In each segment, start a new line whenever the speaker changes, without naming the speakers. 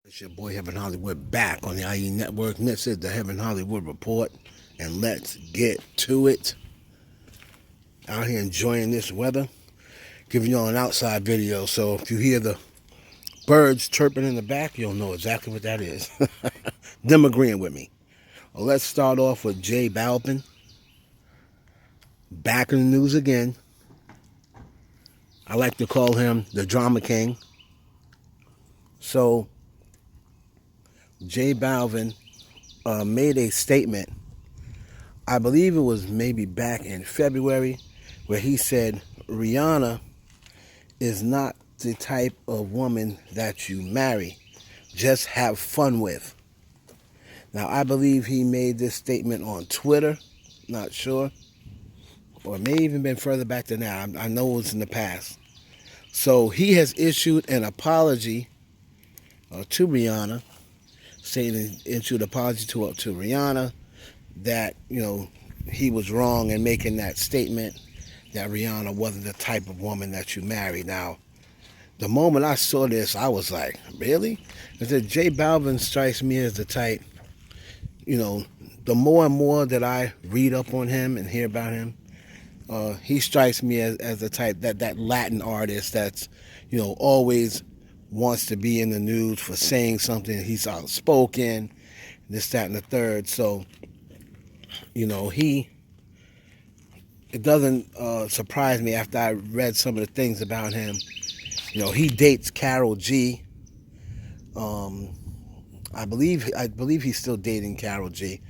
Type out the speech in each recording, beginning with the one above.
It's your boy Heaven Hollywood back on the IE Network. And this is the Heaven Hollywood Report. And let's get to it. Out here enjoying this weather. Giving you all an outside video. So if you hear the birds chirping in the back, you'll know exactly what that is. Them agreeing with me. Well, let's start off with JBalvin. Back in the news again. I like to call him the Drama King. So JBalvin made a statement, I believe it was maybe back in February, where he said Rihanna is not the type of woman that you marry, just have fun with. Now, I believe he made this statement on Twitter, not sure, or it may even been further back than that. I know it was in the past. So he has issued an apology to Rihanna, saying issued an apology to Rihanna that, he was wrong in making that statement that Rihanna wasn't the type of woman that you marry. Now, the moment I saw this, I was like, really? I said, JBalvin strikes me as the type, the more and more that I read up on him and hear about him, he strikes me as the type that Latin artist that's, always wants to be in the news for saying something. He's outspoken, this, that, and the third. So, it doesn't surprise me after I read some of the things about him. He dates Carol G. I believe he's still dating Carol G.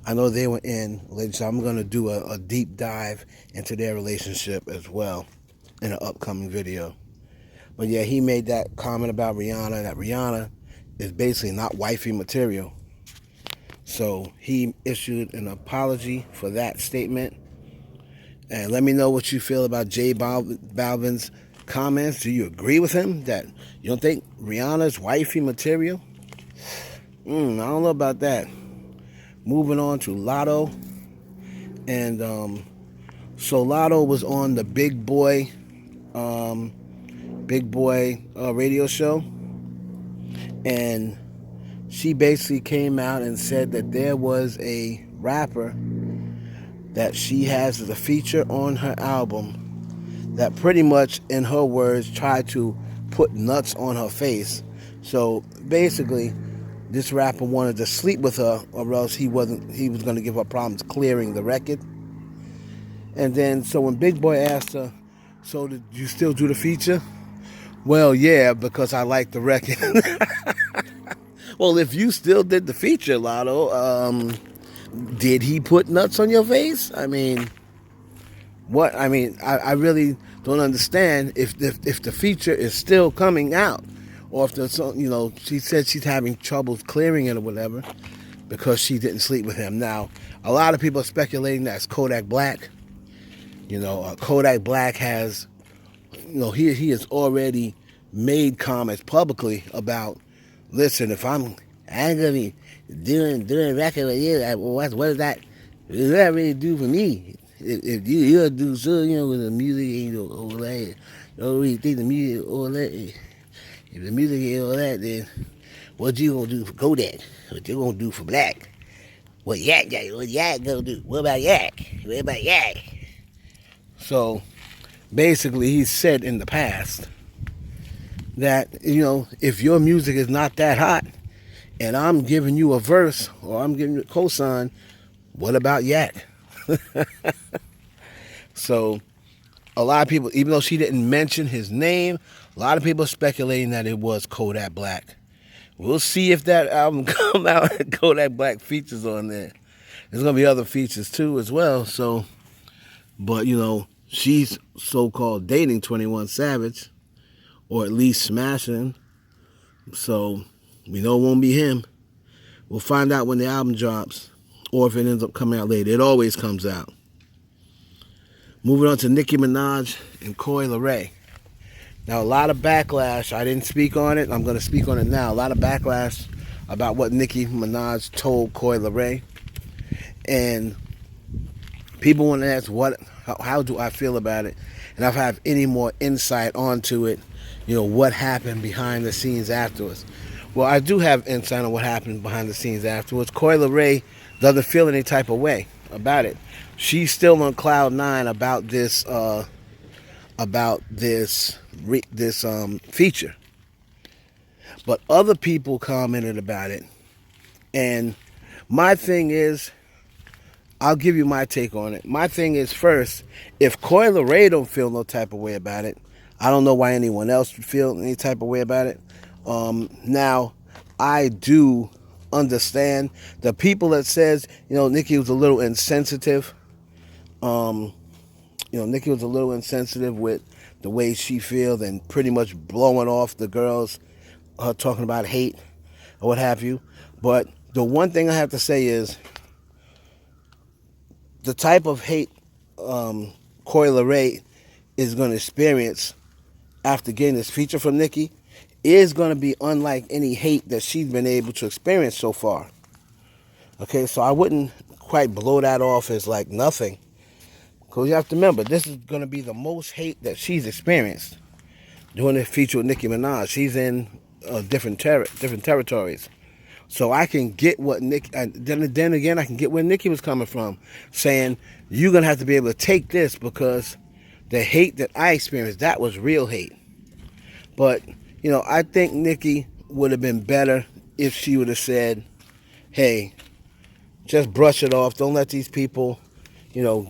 I know they were in, so I'm going to do a deep dive into their relationship as well in an upcoming video. But yeah, he made that comment about Rihanna, that Rihanna is basically not wifey material. So he issued an apology for that statement. And let me know what you feel about JBalvin's comments. Do you agree with him that you don't think Rihanna's wifey material? I don't know about that. Moving on to Latto. And so Latto was on the Big Boy radio show, and she basically came out and said that there was a rapper that she has as a feature on her album that pretty much, in her words, tried to put nuts on her face. So basically, this rapper wanted to sleep with her, or else he was going to give her problems clearing the record. And then, so when Big Boy asked her, so did you still do the feature? Well, yeah, because I like the record. Well, if you still did the feature, Latto, did he put nuts on your face? I mean, what? I mean, I really don't understand if the feature is still coming out, or if the she said she's having trouble clearing it or whatever because she didn't sleep with him. Now, a lot of people are speculating that's Kodack Black. Kodack Black has, he has already made comments publicly about, listen, if I'm gonna be doing record with you, what does that really do for me? If you do so, with the music and all that, don't really think the music all that. If the music ain't all that, then what you gonna do for Kodak? What you gonna do for Black? What Yak gonna do? What about Yak? What about Yak? So basically, he said in the past that, if your music is not that hot and I'm giving you a verse or I'm giving you a cosign, what about Yak? So a lot of people, even though she didn't mention his name, a lot of people are speculating that it was Kodack Black. We'll see if that album comes out and Kodack Black features on there. There's going to be other features too as well. So, but she's so-called dating 21 Savage, or at least smashing. So we know it won't be him. We'll find out when the album drops, or if it ends up coming out later. It always comes out. Moving on to Nicki Minaj and Coi Leray. Now, a lot of backlash. I didn't speak on it. I'm going to speak on it now. A lot of backlash about what Nicki Minaj told Coi Leray. And people want to ask, how do I feel about it? And if I have any more insight onto it, what happened behind the scenes afterwards. Well, I do have insight on what happened behind the scenes afterwards. Coi Leray doesn't feel any type of way about it. She's still on cloud nine about this feature. But other people commented about it, and my thing is, I'll give you my take on it. My thing is, first, if Coi Leray don't feel no type of way about it, I don't know why anyone else would feel any type of way about it. Now, I do understand the people that says, Nicki was a little insensitive. Nicki was a little insensitive with the way she feels and pretty much blowing off the girls, talking about hate or what have you. But the one thing I have to say is the type of hate Coi Leray is going to experience after getting this feature from Nicki is going to be unlike any hate that she's been able to experience so far. Okay, so I wouldn't quite blow that off as like nothing. Because you have to remember, this is going to be the most hate that she's experienced doing this feature with Nicki Minaj. She's in different territories. So I can get what Nicki, then again, I can get where Nicki was coming from, saying, you're going to have to be able to take this because the hate that I experienced, that was real hate. But, I think Nicki would have been better if she would have said, hey, just brush it off. Don't let these people,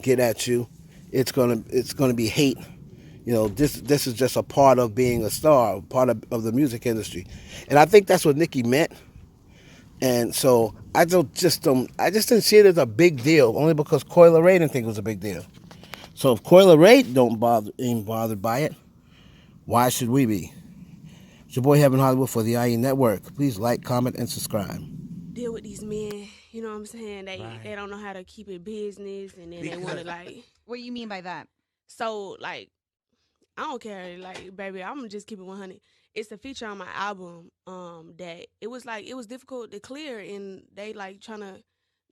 get at you. It's gonna be hate. This is just a part of being a star, part of the music industry. And I think that's what Nicki meant. And so I just didn't see it as a big deal, only because Coi Leray didn't think it was a big deal. So if Coi Leray ain't bothered by it, why should we be? It's your boy Heaven Hollywood for the IE Network. Please like, comment, and subscribe.
Deal with these men, you know what I'm saying? They don't know how to keep it business, and then they want to like.
What do you mean by that?
So like, I don't care. Like, baby, I'm gonna just keep it 100. It's a feature on my album. That it was difficult to clear, and they like trying to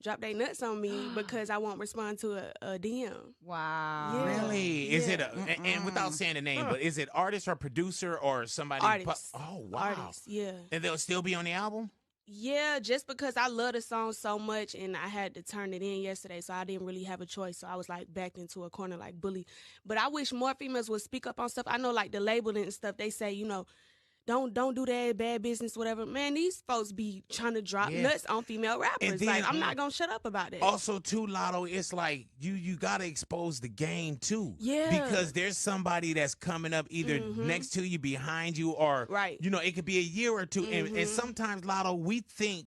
drop their nuts on me because I won't respond to a DM.
Wow.
Yeah.
Really? Is it and without saying the name, but is it artist or producer or somebody?
Artist.
Oh wow.
Artist. Yeah.
And they'll still be on the album?
Yeah, just because I love the song so much and I had to turn it in yesterday, so I didn't really have a choice. So I was like backed into a corner like bully. But I wish more females would speak up on stuff. I know like the labeling and stuff, they say, don't do that, bad business, whatever. Man, these folks be trying to drop nuts on female rappers.
Then,
like, I'm not gonna shut up about it.
Also, too, Latto, it's like you gotta expose the game too.
Yeah.
Because there's somebody that's coming up either next to you, behind you, or
right.
it could be a year or two. And sometimes, Latto, we think